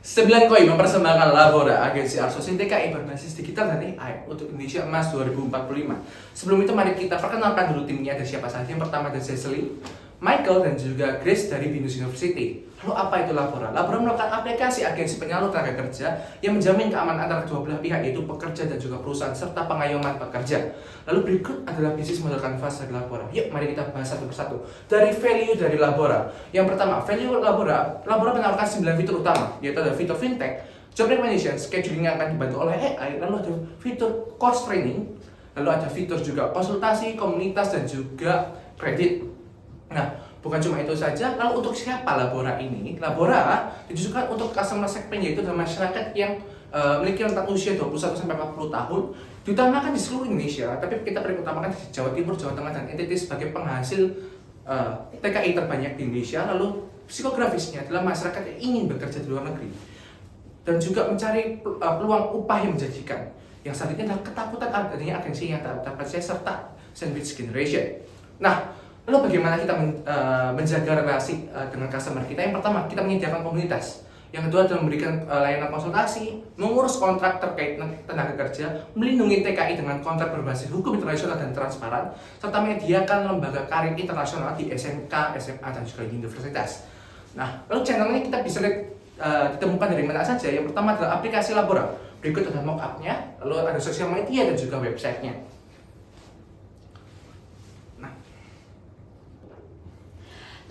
9 Koi mempersembahkan Labora, agensi outsourcing TKI berbasis digital dan AI untuk Indonesia Emas 2045. Sebelum itu mari kita perkenalkan dulu timnya, ada siapa saja. Yang pertama ada Cecily, Michael, dan juga Grace dari Binus University. Lalu apa itu Labora? Labora merupakan aplikasi agensi penyalur tenaga kerja yang menjamin keamanan antara kedua belah pihak, yaitu pekerja dan juga perusahaan, serta pengayoman pekerja. Lalu berikut adalah bisnis model kanvas dari Labora. Yuk mari kita bahas satu persatu. Dari value dari Labora. Yang pertama, value Labora. Labora menawarkan 9 fitur utama, yaitu ada fitur fintech, job recommendation, scheduling yang akan dibantu oleh AI, lalu ada fitur cost training, lalu ada fitur juga konsultasi, komunitas, dan juga kredit. Nah, bukan cuma itu saja, lalu untuk siapa Labora ini? Labora ditujukan untuk customer segment, yaitu adalah masyarakat yang memiliki rentang usia 21-40 tahun, diutamakan di seluruh Indonesia, tapi kita paling utamakan di Jawa Timur, Jawa Tengah, dan NTT sebagai penghasil TKI terbanyak di Indonesia. Lalu psikografisnya adalah masyarakat yang ingin bekerja di luar negeri dan juga mencari peluang upah yang menjanjikan. Yang selanjutnya adalah ketakutan adanya agensi yang tak dapat saya, serta sandwich generation. Nah, lalu bagaimana kita menjaga relasi dengan customer kita? Yang pertama, kita menyediakan komunitas. Yang kedua adalah memberikan layanan konsultasi, mengurus kontrak terkait tenaga kerja, melindungi TKI dengan kontrak berbasis hukum internasional dan transparan, serta menyediakan lembaga karir internasional di SMK, SMA, dan juga universitas. Nah, lalu channel ini kita bisa ditemukan dari mana saja. Yang pertama adalah aplikasi Labora. Berikut ada mock-up-nya, lalu ada sosial media dan juga website-nya.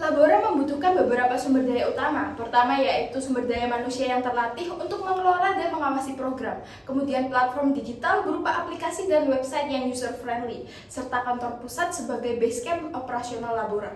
Labora membutuhkan beberapa sumber daya utama. Pertama yaitu sumber daya manusia yang terlatih untuk mengelola dan mengawasi program. Kemudian platform digital berupa aplikasi dan website yang user-friendly, serta kantor pusat sebagai base camp operasional Labora.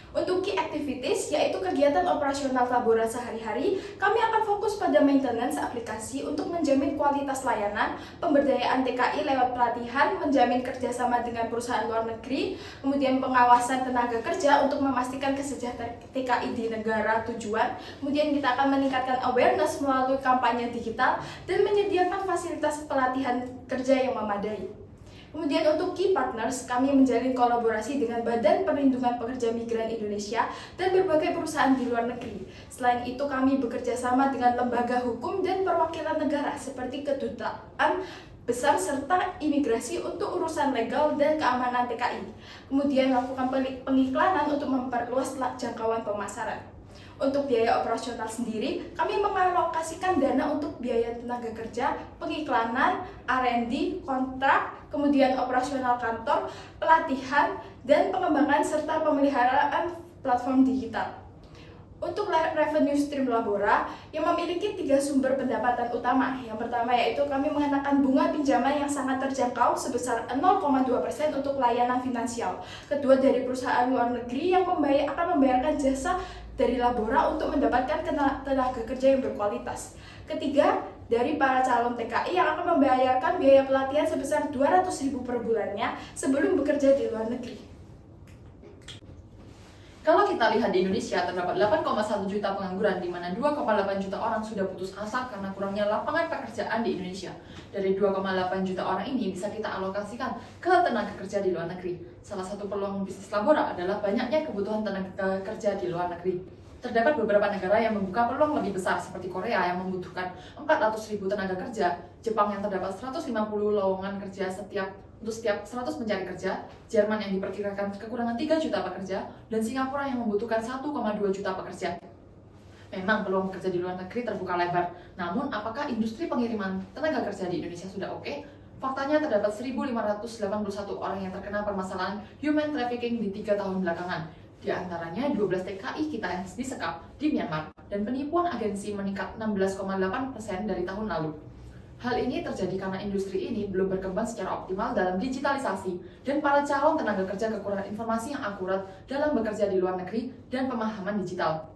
Untuk key activities, yaitu kegiatan operasional Labora sehari-hari, kami akan fokus pada maintenance aplikasi untuk menjamin kualitas layanan, pemberdayaan TKI lewat pelatihan, menjamin kerjasama dengan perusahaan luar negeri, kemudian pengawasan tenaga kerja untuk memastikan kesejahteraan TKI di negara tujuan, kemudian kita akan meningkatkan awareness melalui kampanye digital, dan menyediakan fasilitas pelatihan kerja yang memadai. Kemudian untuk key partners, kami menjalin kolaborasi dengan Badan Perlindungan Pekerja Migran Indonesia dan berbagai perusahaan di luar negeri. Selain itu, kami bekerja sama dengan lembaga hukum dan perwakilan negara seperti kedutaan besar serta imigrasi untuk urusan legal dan keamanan TKI. Kemudian lakukan pengiklanan untuk memperluas jangkauan pemasaran. Untuk biaya operasional sendiri, kami mengalokasikan dana untuk biaya tenaga kerja, pengiklanan, R&D, kontrak, kemudian operasional kantor, pelatihan, dan pengembangan serta pemeliharaan platform digital. Untuk revenue stream Labora yang memiliki 3 sumber pendapatan utama. Yang pertama yaitu kami mengenakan bunga pinjaman yang sangat terjangkau sebesar 0,2% untuk layanan finansial. Kedua, dari perusahaan luar negeri yang akan membayarkan jasa dari Labora untuk mendapatkan tenaga kerja yang berkualitas. Ketiga, dari para calon TKI yang akan membayarkan biaya pelatihan sebesar 200.000 per bulannya sebelum bekerja di luar negeri. Kalau kita lihat di Indonesia, terdapat 8,1 juta pengangguran, di mana 2,8 juta orang sudah putus asa karena kurangnya lapangan pekerjaan di Indonesia. Dari 2,8 juta orang ini bisa kita alokasikan ke tenaga kerja di luar negeri. Salah satu peluang bisnis Labora adalah banyaknya kebutuhan tenaga kerja di luar negeri. Terdapat beberapa negara yang membuka peluang lebih besar, seperti Korea yang membutuhkan 400.000 tenaga kerja, Jepang yang terdapat 150 lowongan kerja untuk setiap 100 pencari kerja, Jerman yang diperkirakan kekurangan 3 juta pekerja, dan Singapura yang membutuhkan 1,2 juta pekerja. Memang peluang kerja di luar negeri terbuka lebar, namun apakah industri pengiriman tenaga kerja di Indonesia sudah oke? Faktanya terdapat 1.581 orang yang terkena permasalahan human trafficking di 3 tahun belakangan. Di antaranya 12 TKI kita yang disekap di Myanmar, dan penipuan agensi meningkat 16,8% dari tahun lalu. Hal ini terjadi karena industri ini belum berkembang secara optimal dalam digitalisasi, dan para calon tenaga kerja kekurangan informasi yang akurat dalam bekerja di luar negeri dan pemahaman digital.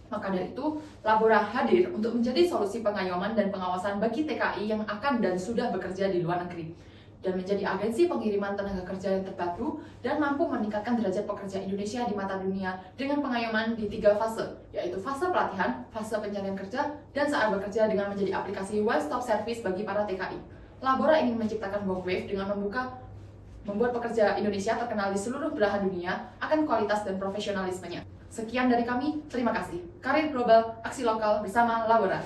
Maka dari itu, Labora hadir untuk menjadi solusi pengayoman dan pengawasan bagi TKI yang akan dan sudah bekerja di luar negeri, dan menjadi agensi pengiriman tenaga kerja yang terpadu dan mampu meningkatkan derajat pekerja Indonesia di mata dunia dengan pengayoman di 3 fase, yaitu fase pelatihan, fase pencarian kerja, dan saat bekerja dengan menjadi aplikasi one-stop service bagi para TKI. Labora ingin menciptakan Workwave dengan membuat pekerja Indonesia terkenal di seluruh belahan dunia akan kualitas dan profesionalismenya. Sekian dari kami, terima kasih. Karir Global, Aksi Lokal bersama Labora.